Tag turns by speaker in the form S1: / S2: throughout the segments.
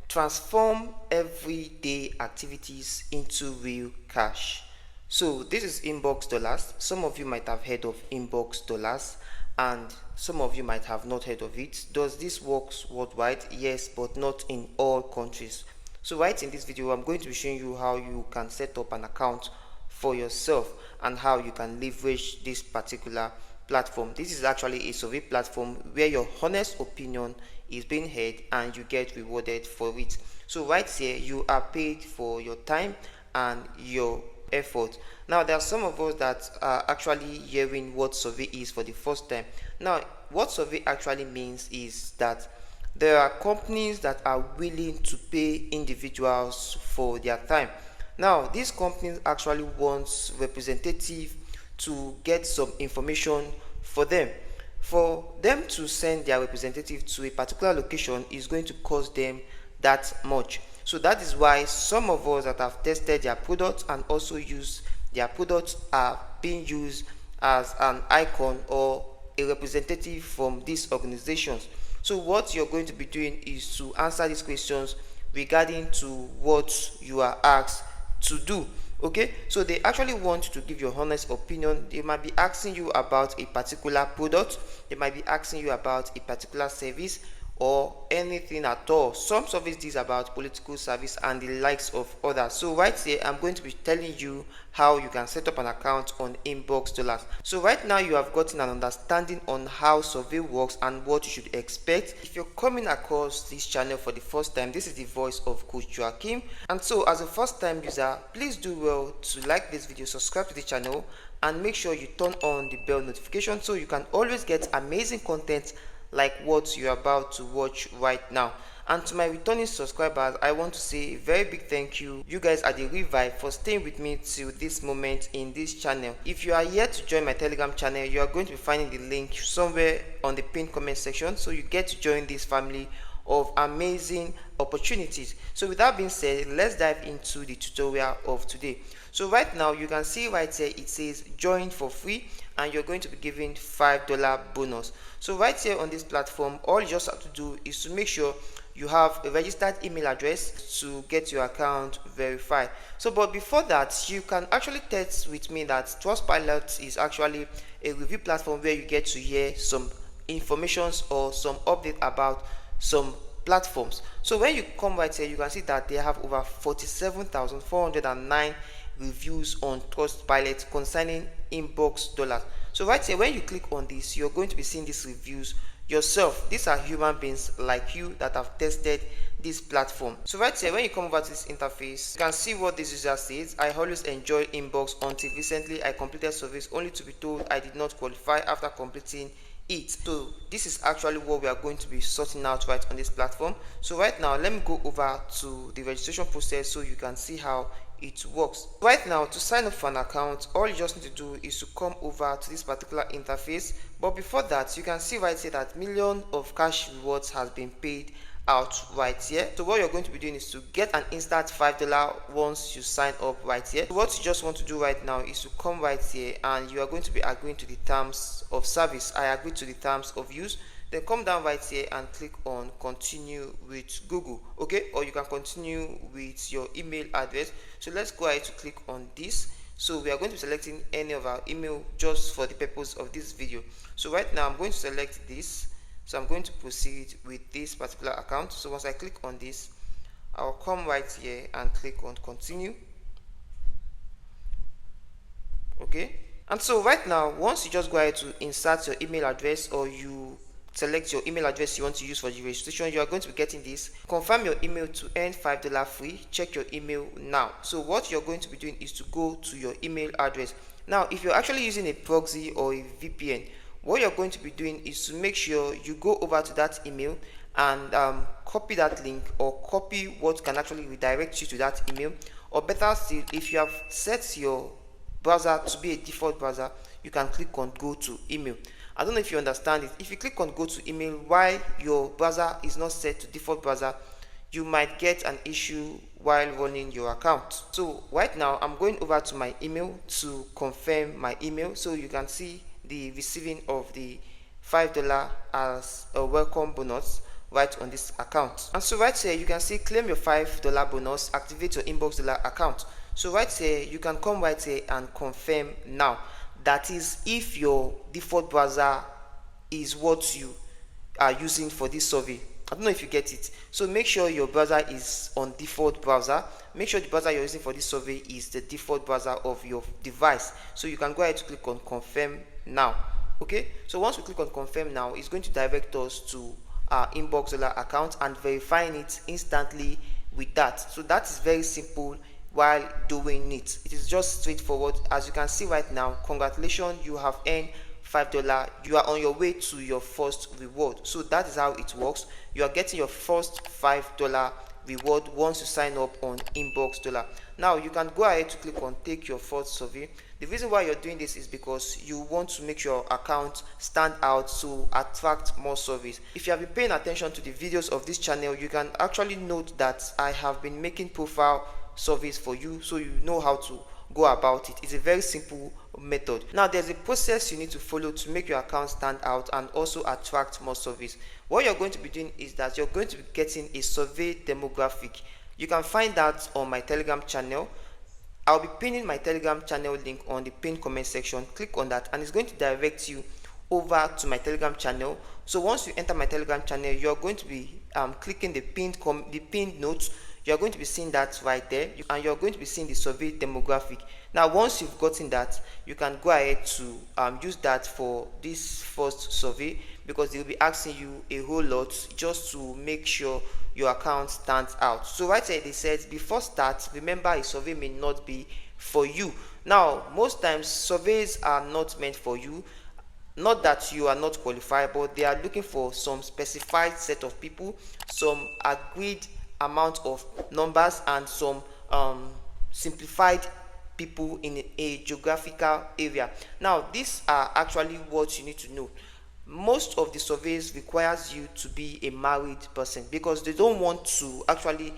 S1: Transform everyday activities into real cash. So this is Inboxdollars. Some of you might have heard of Inboxdollars and some of you might have not heard of it. Does this work worldwide? Yes, but not in all countries. So right in this video, I'm going to be showing you how you can set up an account for yourself and how you can leverage this particular platform. This is actually a survey platform where your honest opinion is being heard and you get rewarded for it. So right here, you are paid for your time and your effort. Now there are some of us that are actually hearing what survey is for the first time. Now what survey actually means is that there are companies that are willing to pay individuals for their time. Now these companies actually want representative to get some information for them. For them to send their representative to a particular location is going to cost them that much. So that is why some of us that have tested their products and also use their products are being used as an icon or a representative from these organizations. So what you're going to be doing is to answer these questions regarding to what you are asked to do. Okay, so they actually want to give your honest opinion. They might be asking you about a particular product, they might be asking you about a particular service or anything at all. Some service is about political service and the likes of others. So right here, I'm going to be telling you how you can set up an account on Inboxdollars. So right now you have gotten an understanding on how survey works and what you should expect. If you're coming across this channel for the first time, this is the voice of Coach Joachim. And so as a first time user, please do well to like this video, subscribe to the channel, and make sure you turn on the bell notification so you can always get amazing content like what you're about to watch right now. And to my returning subscribers, I want to say a very big thank you. You guys are the revive for staying with me till this moment in this channel. If you are yet to join my Telegram channel, you are going to be finding the link somewhere on the pinned comment section, so you get to join this family of amazing opportunities. So with that being said, let's dive into the tutorial of today. So right now you can see right here it says join for free and you're going to be given $5 bonus. So right here on this platform, all you just have to do is to make sure you have a registered email address to get your account verified. So but before that, you can actually test with me that Trustpilot is actually a review platform where you get to hear some informations or some update about some platforms. So when you come right here, you can see that they have over 47,409 reviews on Trustpilot concerning Inboxdollars. So right here, when you click on this, you're going to be seeing these reviews yourself. These are human beings like you that have tested this platform. So right here, when you come over to this interface, you can see what this user says. I always enjoy Inbox until recently I completed service only to be told I did not qualify after completing it. So this is actually what we are going to be sorting out right on this platform. So right now, let me go over to the registration process so you can see how it works. Right now, to sign up for an account, all you just need to do is to come over to this particular interface. But before that, you can see right here that millions of cash rewards has been paid out right here. So what you're going to be doing is to get an instant $5 once you sign up right here. So what you just want to do right now is to come right here and you are going to be agreeing to the terms of service. I agree to the terms of use. Then come down right here and click on continue with Google, okay, or you can continue with your email address. So let's go ahead to click on this. So we are going to be selecting any of our email just for the purpose of this video. So right now I'm going to select this. So I'm going to proceed with this particular account. So once I click on this, I'll come right here and click on continue, okay. And so right now, once you just go ahead to insert your email address or you select your email address you want to use for the registration, you are going to be getting this. Confirm your email to earn $5 free. Check your email now. So what you're going to be doing is to go to your email address. Now if you're actually using a proxy or a VPN, what you're going to be doing is to make sure you go over to that email and copy that link or copy what can actually redirect you to that email. Or better still, if you have set your browser to be a default browser, you can click on go to email. I don't know if you understand it. If you click on go to email while your browser is not set to default browser, you might get an issue while running your account. So right now I'm going over to my email to confirm my email so you can see the receiving of the $5 as a welcome bonus right on this account. And so right here you can see claim your $5 bonus, activate your Inboxdollar account. So right here you can come right here and confirm now. That is if your default browser is what you are using for this survey. I don't know if you get it. So make sure your browser is on default browser. Make sure the browser you're using for this survey is the default browser of your device. So you can go ahead to click on confirm now. Okay, so once we click on confirm now, it's going to direct us to our Inboxdollar account and verifying it instantly with that. So that is very simple while doing it. It is just straightforward. As you can see right now, congratulations, you have earned $5. You are on your way to your first reward. So that is how it works. You are getting your first $5 reward once you sign up on Inboxdollar. Now you can go ahead to click on take your first survey. The reason why you're doing this is because you want to make your account stand out to attract more surveys. If you have been paying attention to the videos of this channel, you can actually note that I have been making profile surveys for you, so you know how to go about it. It's a very simple method. Now there's a process you need to follow to make your account stand out and also attract more surveys. What you're going to be doing is that you're going to be getting a survey demographic. You can find that on my Telegram channel. I'll be pinning my Telegram channel link on the pinned comment section. Click on that and it's going to direct you over to my Telegram channel. So once you enter my Telegram channel, you're going to be clicking the pinned notes. You're going to be seeing that right there, and you're going to be seeing the survey demographic. Now once you've gotten that, you can go ahead to use that for this first survey, because they'll be asking you a whole lot just to make sure your account stands out. So right here they said before start, remember a survey may not be for you. Now most times surveys are not meant for you. Not that you are not qualified, but they are looking for some specified set of people, some agreed amount of numbers, and some simplified people in a geographical area. Now these are actually what you need to know. Most of the surveys requires you to be a married person, because they don't want to actually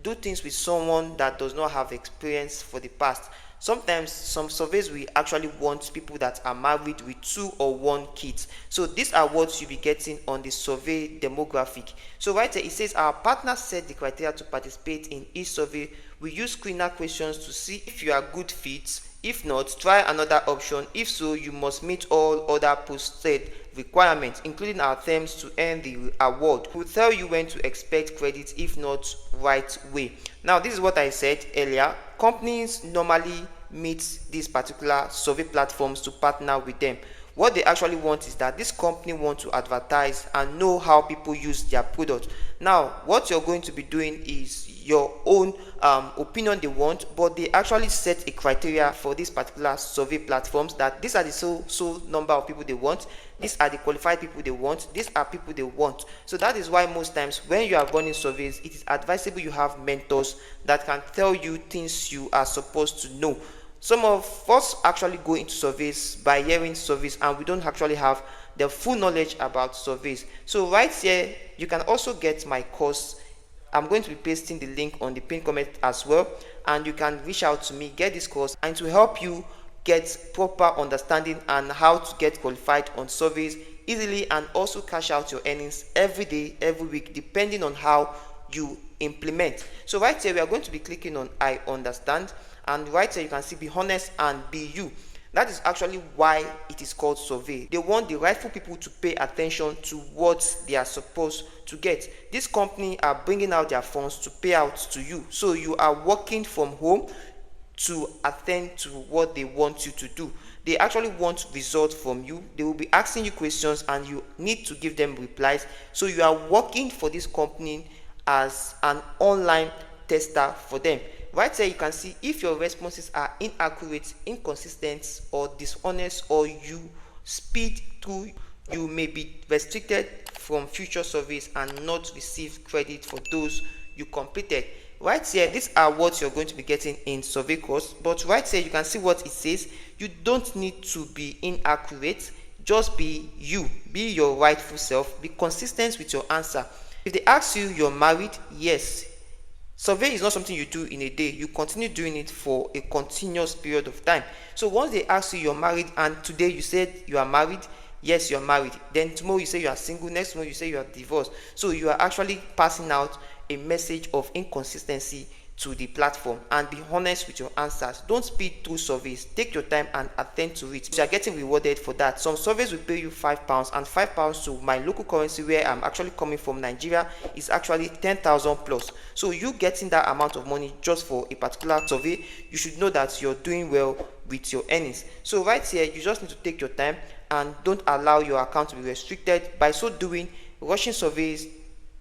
S1: do things with someone that does not have experience for the past. Sometimes some surveys we actually want people that are married with 2 or 1 kids. So these are what you'll be getting on the survey demographic. So right here it says our partners set the criteria to participate in each survey. We use screener questions to see if you are good fit. If not, try another option. If so, you must meet all other posted requirements, including our terms to earn the award. We'll tell you when to expect credit, if not right way. Now this is what I said earlier. Companies normally meet these particular survey platforms to partner with them. What they actually want is that this company want to advertise and know how people use their product. Now what you're going to be doing is your own opinion they want, but they actually set a criteria for these particular survey platforms, that these are the so number of people they want, these are the qualified people they want, these are people they want. So that is why most times when you are running surveys, it is advisable you have mentors that can tell you things you are supposed to know. Some of us actually go into surveys by hearing surveys, and we don't actually have the full knowledge about surveys. So right here you can also get my course. I'm going to be pasting the link on the pinned comment as well, and you can reach out to me, get this course, and to help you get proper understanding and how to get qualified on surveys easily, and also cash out your earnings every day, every week, depending on how you implement. So right here we are going to be clicking on I understand, and right here you can see be honest and be you. That is actually why it is called survey. They want the rightful people to pay attention to what they are supposed to get. This company are bringing out their funds to pay out to you, so you are working from home to attend to what they want you to do. They actually want results from you. They will be asking you questions and you need to give them replies. So you are working for this company as an online tester for them. Right here you can see if your responses are inaccurate, inconsistent, or dishonest, or you speed through, you may be restricted from future surveys and not receive credit for those you completed. Right here, these are what you're going to be getting in survey course. But right here you can see what it says. You don't need to be inaccurate, just be you, be your rightful self, be consistent with your answer. If they ask you you're married, yes. Survey is not something you do in a day. You continue doing it for a continuous period of time. So once they ask you you're married and today you said you are married, Yes, you're married. Then tomorrow you say you are single. Next tomorrow you say you are divorced. So you are actually passing out a message of inconsistency to the platform. And be honest with your answers. Don't speed through surveys. Take your time and attend to it. You are getting rewarded for that. Some surveys will pay you £5, and £5 to my local currency where I'm actually coming from, Nigeria, is actually 10,000 plus. So you getting that amount of money just for a particular survey, you should know that you're doing well with your earnings. So right here, you just need to take your time and don't allow your account to be restricted. By so doing, rushing surveys,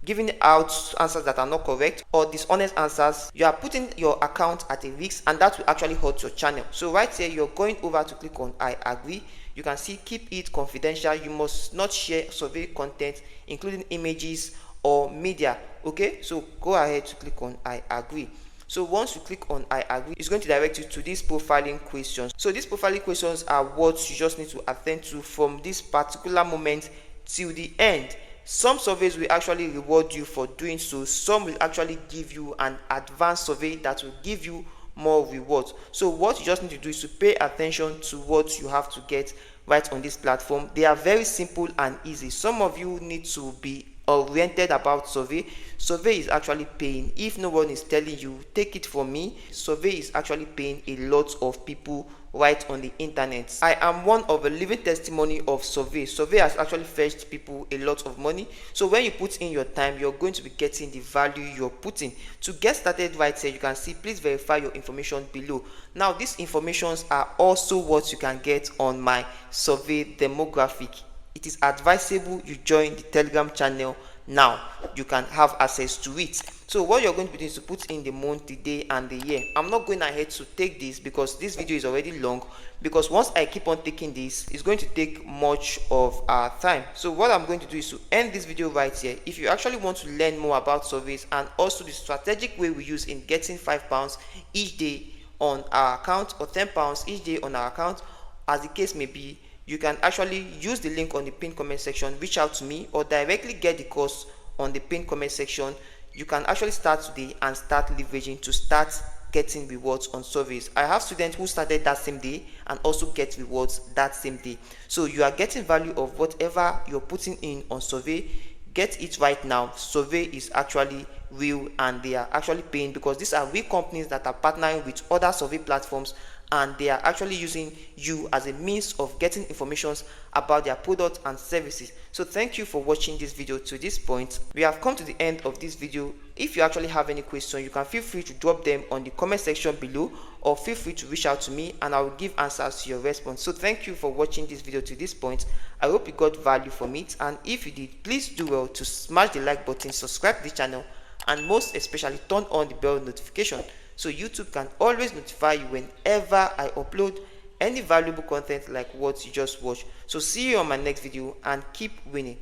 S1: giving out answers that are not correct, or dishonest answers, you are putting your account at a risk, and that will actually hurt your channel. So right here, you're going over to click on I agree. You can see keep it confidential. You must not share survey content including images or media. Okay, so go ahead to click on I agree. So once you click on I agree, it's going to direct you to these profiling questions. So these profiling questions are what you just need to attend to from this particular moment till the end. Some surveys will actually reward you for doing so. Some will actually give you an advanced survey that will give you more rewards. So what you just need to do is to pay attention to what you have to get right on this platform. They are very simple and easy. Some of you need to be oriented about survey. Survey is actually paying. If no one is telling you, take it from me, survey is actually paying a lot of people right on the internet. I am one of a living testimony of survey. Survey has actually fetched people a lot of money. So when you put in your time, you're going to be getting the value you're putting. To get started right here, you can see please verify your information below. Now these informations are also what you can get on my survey demographic. It is advisable you join the Telegram channel now. You can have access to it. So what you're going to be doing is to put in the month, the day, and the year. I'm not going ahead to take this because this video is already long, because once I keep on taking this, it's going to take much of our time. So what I'm going to do is to end this video right here. If you actually want to learn more about surveys and also the strategic way we use in getting £5 each day on our account, or £10 each day on our account, as the case may be, you can actually use the link on the pinned comment section, reach out to me, or directly get the course on the pinned comment section. You can actually start today and start leveraging to start getting rewards on surveys. I have students who started that same day and also get rewards that same day. So you are getting value of whatever you're putting in on survey. Get it right now. Survey is actually real and they are actually paying, because these are real companies that are partnering with other survey platforms, and they are actually using you as a means of getting information about their products and services. So thank you for watching this video to this point. We have come to the end of this video. If you actually have any question, you can feel free to drop them on the comment section below, or feel free to reach out to me and I will give answers to your response. So thank you for watching this video to this point. I hope you got value from it, and if you did, please do well to smash the like button, subscribe to the channel, and most especially turn on the bell notification so YouTube can always notify you whenever I upload any valuable content like what you just watched. So see you on my next video and keep winning.